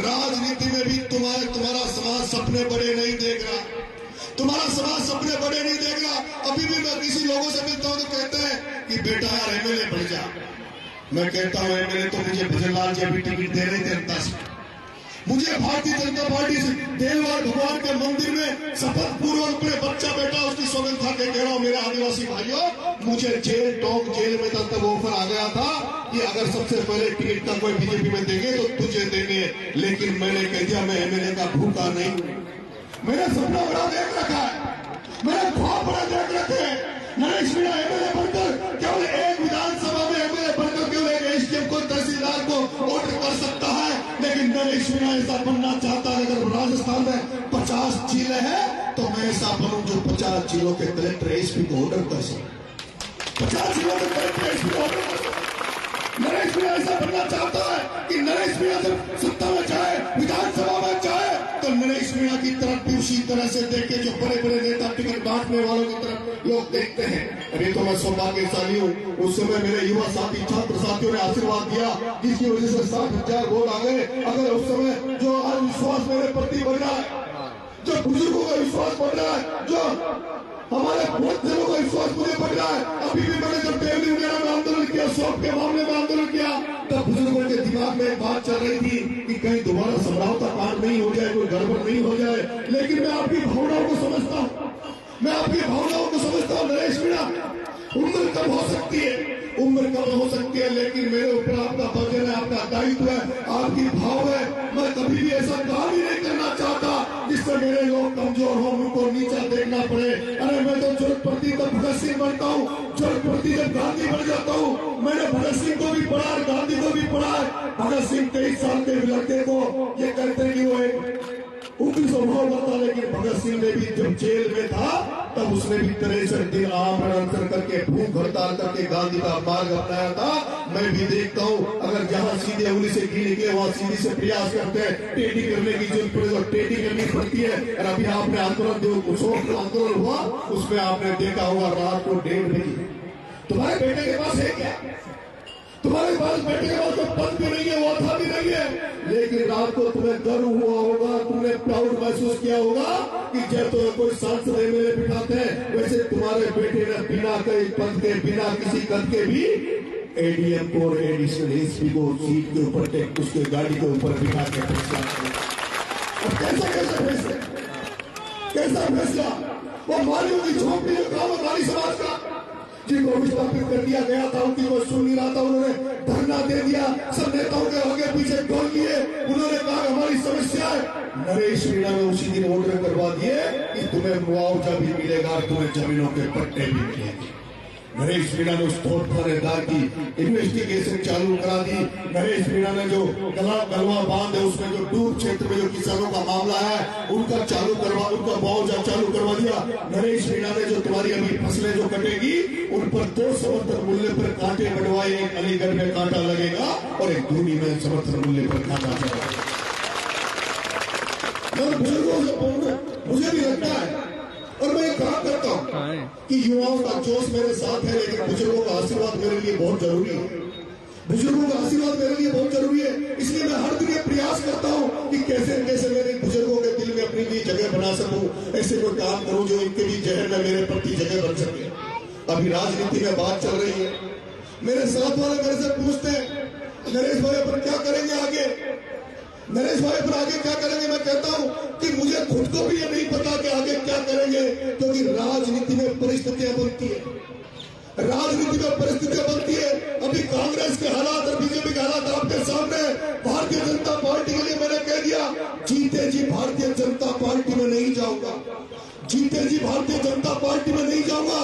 राजनीति में भी तुम्हारा समाज सपने बड़े नहीं देख रहा, तुम्हारा समाज सपने बड़े नहीं देख रहा। अभी भी मैं किसी लोगों से मिलता हूं तो कहते हैं कि बेटा यार एमएलए बन जा। मैं कहता हूं एमएलए तो मुझे भजनलाल जी भी टिकट दे रहे जनता से, मुझे भारतीय जनता पार्टी से देववार भगवान के मंदिर में शपथ पूर्वक अपने बच्चा बेटा उसकी सौगंध खा के कह रहा हूं मेरे आदिवासी भाइयों, मुझे जेल टोंक जेल में तब ऑफर आ गया था कि अगर सबसे पहले टिकट का कोई बीजेपी में देंगे तो तुझे देंगे, लेकिन मैंने कह दिया मैं एमएलए का भूखा नहीं, मैंने सपना बड़ा देख रखा है, मैंने ख्वाब बड़ा देख रखे हैं। नरेश मीणा एमएलए बनकर केवल एक विधानसभा में एमएलए बनकर केवल एक एसडीएम को तहसीलदार को ऑर्डर कर सकता है, लेकिन नरेश मीणा ऐसा बनना चाहता है। अगर राजस्थान में 50 जिले हैं तो मैं ऐसा बनूं जो 50 जिलों के कलेक्टर एसपी को ऑर्डर कर सके, 50 जिलों के कलेक्टर एसपी को ऑर्डर कर सके। नरेश मीणा ऐसा बनना चाहता है कि नरेश मीणा जब सत्ता में जाए, विधानसभा में जाए, तो नरेश मीणा की तरफ भी उसी तरह से देखे जो बड़े बड़े नेता टिकट बांटने वालों की तरफ लोग देखते हैं। अभी तो मैं सौभाग्यशाली हूँ, उस समय मेरे युवा साथी छात्र साथियों ने आशीर्वाद दिया जिसकी वजह से 60,000 वोट आ गए। अगर उस समय जो विश्वास मेरे प्रति बढ़ रहा है, जो बुजुर्गों का विश्वास बढ़ रहा है, जो हमारे बहुत जनों का विश्वास मुझे बढ़ रहा है। अभी भी मैंने जब टेबली वगैरह में आंदोलन किया, शॉप के मामले में आंदोलन किया, तब बुजुर्गों के दिमाग में एक बात चल रही थी कि कहीं दोबारा समझौता कांड नहीं हो जाए, कोई गड़बड़ नहीं हो जाए। लेकिन मैं आपकी भावनाओं को समझता हूँ, मैं आपकी भावनाओं को समझता हूँ। नरेश मीणा उम्र कब हो सकती है, उम्र कब हो सकती है, लेकिन मेरे ऊपर आपका वजन है, आपका दायित्व है, आपकी भाव है। मैं कभी भी ऐसा काम ही नहीं करना चाहता जिससे मेरे लोग कमजोर हो, उनको नीचा देखना पड़े। अरे मैं तो जरूरत पड़ती तब भगत सिंह बनता हूँ, जरूरत पड़ती जब गांधी बन जाता हूँ। मैंने भगत सिंह को भी पढ़ा है, गांधी को भी पढ़ा है। भगत सिंह 23 साल के लड़के को ये कहते हैं कि वो एक उग्र स्वभाव था, लेकिन भगत सिंह ने भी जब जेल में था तब उसने भी 63 दिन आमरण करके भूख हड़ताल करके गांधी का मार्ग अपनाया था। मैं भी देखता हूँ अगर जहाँ सीधे उंगली से घी निकले वहाँ सीधी से प्रयास करते हैं, टेढ़ी करने की जरूरत पड़े तो टेढ़ी करनी पड़ती है। और अभी आपने आंदोलन हुआ, उसमें आपने देखा होगा रात को 1:30 बजे तुम्हारे बेटे के पास है क्या, तुम्हारे पास बेटे के पास तो पद भी नहीं है, वो था भी नहीं है, लेकिन रात को तुम्हें गर्व हुआ होगा, तुमने प्राउड महसूस किया होगा कि जब तो कोई सांसद एमएलए बिठाते हैं, वैसे तुम्हारे बेटे ने बिना कई पद के, बिना किसी कद के भी एडीएम को और एडिशनल एसपी को सीट के ऊपर उसके गाड़ी के ऊपर बिठा के फैसला कैसा फैसला, वो मालियों की झोंपड़ी जो काम माली समाज का जिनको विस्थापित कर दिया गया था, उनकी कोई सुन नहीं रहा था, उन्होंने धरना दे दिया, सब नेताओं के आगे पीछे ढोल लिए, उन्होंने कहा हमारी समस्या है। नरेश मीणा ने उसी दिन ऑर्डर करवा दिए कि तुम्हें मुआवजा भी मिलेगा, तुम्हें जमीनों के पट्टे भी मिलेंगे। नरेश मीणा ने उस तोड़ थानेदार की इन्वेस्टिगेशन चालू करा दी। नरेश मीणा ने जो गलवा बांध है उसमें जो डूब क्षेत्र में जो किसानों का मामला है उनका मुआवजा चालू करवा दिया। नरेश मीणा ने जो तुम्हारी अभी फसलें जो कटेगी उन पर 2 समर्थन मूल्य पर कांटे बढ़वाए, एक अलीगढ़ में कांटा लगेगा और एक धूनी में समर्थन मूल्य पर कांटा लगेगा। बुजुर्गों से बोलूं, मुझे भी लगता है और मैं कहा करता हूं कि युवाओं का जोश मेरे साथ है, लेकिन बुजुर्गों का आशीर्वाद मेरे लिए बहुत जरूरी है, बुजुर्गों का आशीर्वाद मेरे लिए बहुत जरूरी है। इसलिए मैं हर दिन ये प्रयास करता हूं कि कैसे कैसे मेरे बुजुर्गों के दिल में अपनी भी जगह बना सकूं, ऐसे कोई काम करूं जो इनके भी जहन में मेरे प्रति जगह बन सके। अभी राजनीति में बात चल रही है, मेरे साथ वाले मेरे से पूछते हैं नरेश भाई पर क्या करेंगे आगे, नरेश भाई पर आगे क्या करेंगे। मैं कहता हूं कि मुझे खुद को भी ये नहीं पता कि आगे क्या करेंगे, क्योंकि राजनीति में परिस्थितियां बनती है, राजनीति में परिस्थितियां बनती है। अभी कांग्रेस के हालात और बीजेपी के हालात आपके सामने। भारतीय जनता पार्टी के लिए मैंने कह दिया, जीते जी भारतीय जनता पार्टी में नहीं जाऊंगा, जीते जी भारतीय जनता पार्टी में नहीं जाऊंगा।